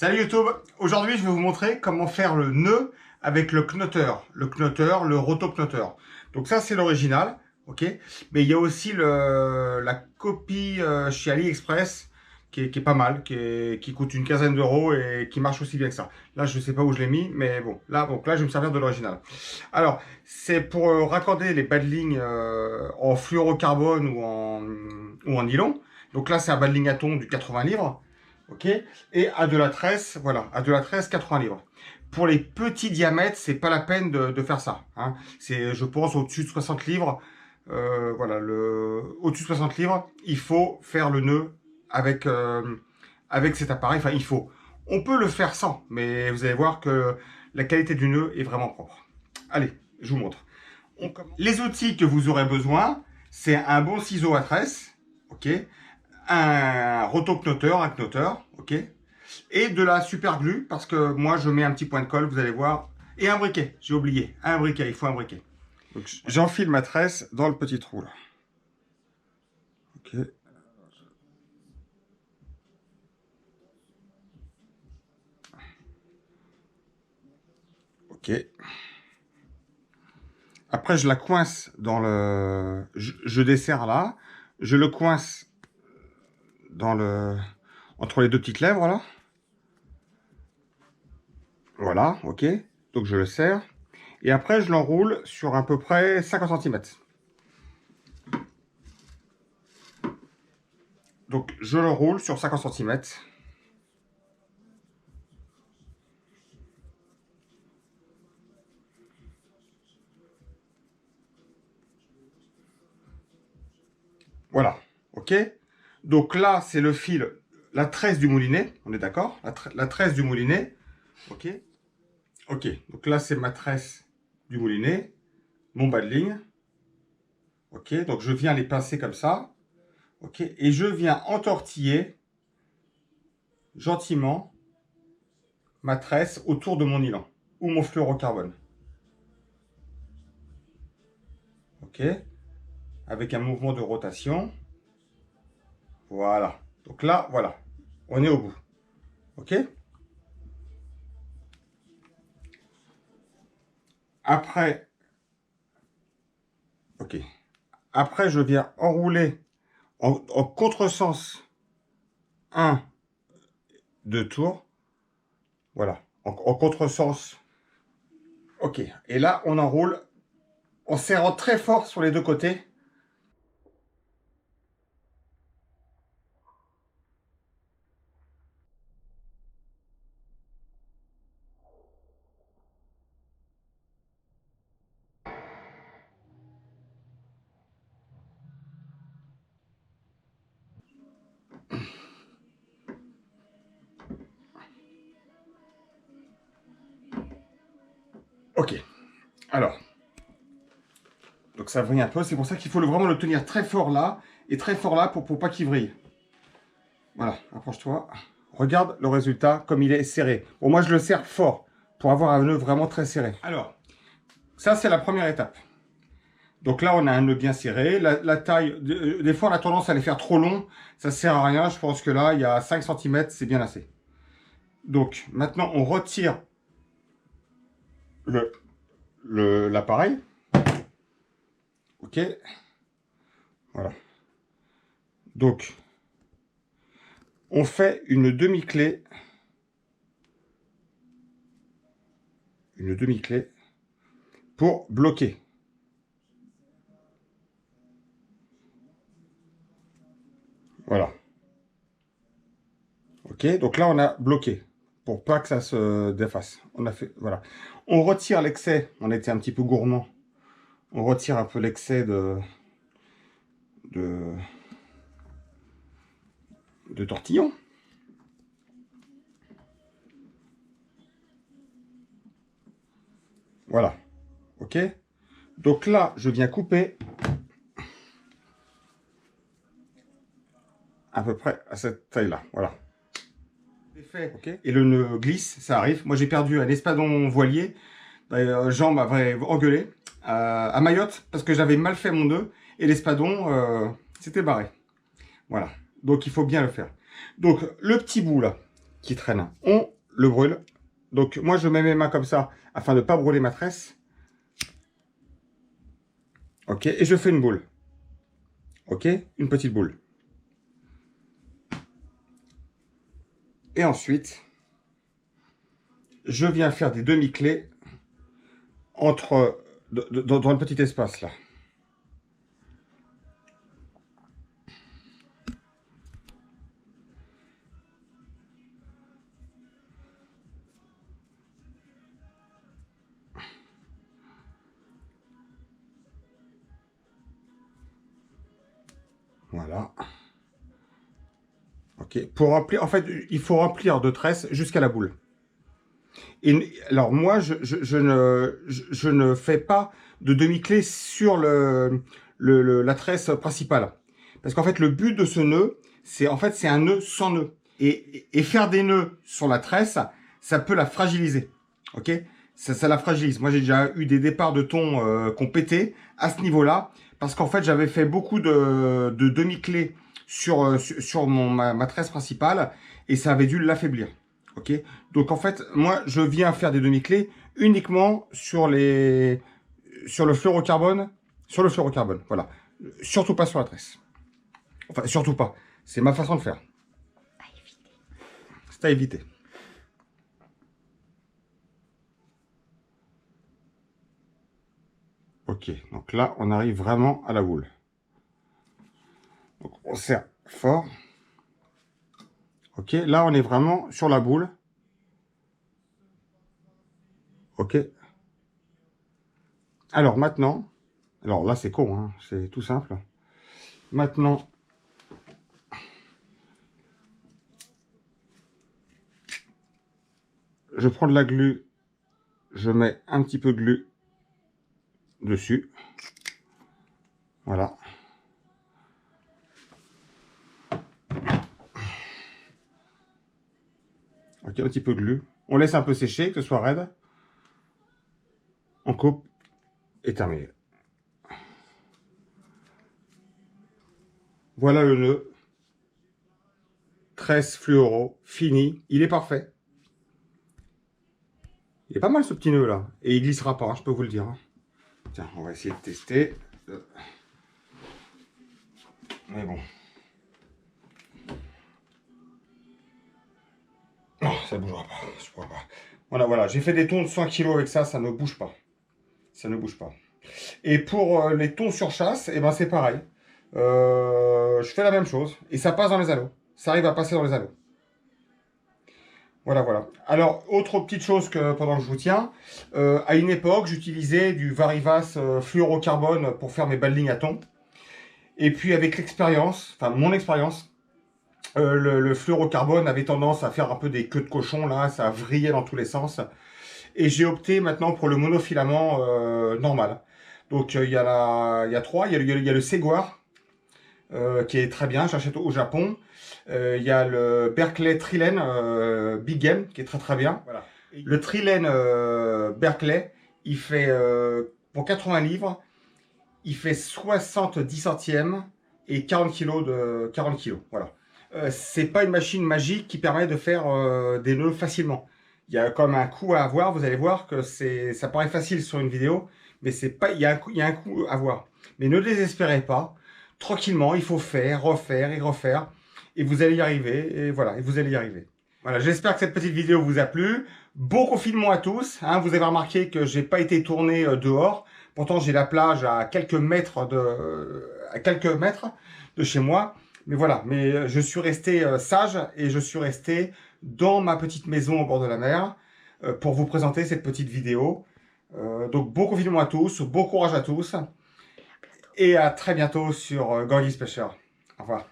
Salut YouTube, aujourd'hui je vais vous montrer comment faire le nœud avec le knotter, le rotoknotter. Donc ça c'est l'original, ok. Mais il y a aussi la copie chez AliExpress qui est pas mal, qui coûte une quinzaine d'euros et qui marche aussi bien que ça. Là je sais pas où je l'ai mis, mais bon, là je vais me servir de l'original. Alors c'est pour raccorder les bas de ligne en fluorocarbone ou en nylon. Donc là c'est un bas de ligne à thon du 80 livres. Ok, et à de la tresse, voilà, à de la tresse 80 livres. Pour les petits diamètres, c'est pas la peine de faire ça. Hein. C'est, je pense, au-dessus de 60 livres. Voilà, au-dessus de 60 livres, il faut faire le nœud avec cet appareil. Enfin, il faut. On peut le faire sans, mais vous allez voir que la qualité du nœud est vraiment propre. Allez, je vous montre. Les outils que vous aurez besoin, c'est un bon ciseau à tresse, ok, un rotoknotter, un knotter, ok, et de la super glue, parce que moi je mets un petit point de colle, vous allez voir, et un briquet, j'ai oublié, un briquet, il faut un briquet. Donc j'enfile ma tresse dans le petit trou là. Ok. Ok. Après je la coince dans le... Je desserre là, je le coince dans le... entre les deux petites lèvres là. Voilà, ok. Donc je le serre. Et après, je l'enroule sur à peu près 50 cm. Donc je le roule sur 50 cm. Voilà, ok. Donc là, c'est le fil, la tresse du moulinet, on est d'accord, la tresse du moulinet, ok. Ok, donc là, c'est ma tresse du moulinet, mon bas de ligne, ok. Donc je viens les pincer comme ça, ok. Et je viens entortiller gentiment ma tresse autour de mon nylon ou mon fluorocarbone, ok. Avec un mouvement de rotation. Voilà. Donc là, voilà. On est au bout. OK? Après, OK. Après, je viens enrouler en contresens 1, 2 tours. Voilà. En contresens. OK. Et là, on enroule en serrant très fort sur les deux côtés. OK. Alors. Donc ça vrille un peu. C'est pour ça qu'il faut vraiment le tenir très fort là et très fort là pour pas qu'il vrille. Voilà. Approche-toi. Regarde le résultat comme il est serré. Bon, moi je le serre fort pour avoir un nœud vraiment très serré. Alors, ça c'est la première étape. Donc là, on a un nœud bien serré. La taille, des fois, on a tendance à les faire trop longs. Ça sert à rien. Je pense que là, il y a 5 cm, c'est bien assez. Donc, maintenant, on retire l'appareil. OK. Voilà. Donc, on fait une demi-clé. Une demi-clé pour bloquer. Voilà. OK. Donc là, on a bloqué. Pour pas que ça se défasse. On a fait, voilà. On retire l'excès. On était un petit peu gourmand. On retire un peu l'excès de tortillon. Voilà. OK. Donc là, je viens couper à peu près à cette taille-là. Voilà. C'est fait. OK. Et le nœud glisse, ça arrive. Moi, j'ai perdu un espadon voilier. Jean m'avait engueulé à Mayotte parce que j'avais mal fait mon nœud et l'espadon s'était barré. Voilà. Donc, il faut bien le faire. Donc, le petit bout là qui traîne, on le brûle. Donc moi je mets mes mains comme ça afin de ne pas brûler ma tresse. Ok, et je fais une boule. Ok, une petite boule. Et ensuite, je viens faire des demi-clés entre dans le petit espace là. Voilà. Ok. Pour remplir, en fait, il faut remplir de tresses jusqu'à la boule. Et alors moi, je ne fais pas de demi-clé sur la tresse principale. Parce qu'en fait, le but de ce nœud, c'est en fait, c'est un nœud sans nœud. Et faire des nœuds sur la tresse, ça peut la fragiliser. Ok, ça la fragilise. Moi, j'ai déjà eu des départs de thon qui ont pété à ce niveau-là. Parce qu'en fait, j'avais fait beaucoup de demi-clés sur ma tresse principale. Et ça avait dû l'affaiblir. Ok, donc en fait, moi, je viens faire des demi-clés uniquement sur le fluorocarbone. Sur le fluorocarbone, voilà. Surtout pas sur la tresse. Enfin, surtout pas. C'est ma façon de faire. C'est à éviter. Ok, donc là, on arrive vraiment à la boule. Donc, on serre fort. Ok, là, on est vraiment sur la boule. Ok. Alors, maintenant, alors là, c'est con, hein, c'est tout simple. Maintenant, je prends de la glu, je mets un petit peu de glu dessus. Voilà. Ok, un petit peu de glu. On laisse un peu sécher, que ce soit raide. On coupe et terminé. Voilà le nœud. Tresse fluoro, fini. Il est parfait. Il est pas mal ce petit nœud là. Et il glissera pas, hein, je peux vous le dire. Tiens, on va essayer de tester. Mais bon. Non, ça ne bougera pas. Je pourrais pas. Voilà. J'ai fait des thons de 100 kg avec ça, ça ne bouge pas. Ça ne bouge pas. Et pour les thons sur chasse, et ben c'est pareil. Je fais la même chose. Et ça passe dans les anneaux. Ça arrive à passer dans les anneaux. Voilà. Alors, autre petite chose que pendant que je vous tiens, à une époque, j'utilisais du Varivas fluorocarbone pour faire mes baldings à thon. Et puis avec l'expérience, enfin mon expérience, le fluorocarbone avait tendance à faire un peu des queues de cochon, là, ça vrillait dans tous les sens. Et j'ai opté maintenant pour le monofilament normal. Donc il y a trois, il y a le Séguar, qui est très bien, j'achète au Japon. Il y a le Berkeley Trilène Big Game, qui est très bien. Voilà. Le Trilène Berkeley, il fait, pour 80 livres, il fait 70 centièmes et 40 kg. Voilà. C'est pas une machine magique qui permet de faire des nœuds facilement. Il y a quand même un coût à avoir. Vous allez voir que ça paraît facile sur une vidéo, mais c'est pas. Il y a un coût à avoir. Mais ne désespérez pas. Tranquillement, il faut faire, refaire et refaire, et vous allez y arriver. Et voilà, et vous allez y arriver. Voilà, j'espère que cette petite vidéo vous a plu. Bon confinement à tous. Hein, vous avez remarqué que j'ai pas été tourné dehors. Pourtant, j'ai la plage à quelques mètres de chez moi. Mais voilà, mais je suis resté sage et je suis resté dans ma petite maison au bord de la mer pour vous présenter cette petite vidéo. Donc, bon confinement à tous, bon courage à tous et à très bientôt sur Gorgis Pêcheur. Au revoir.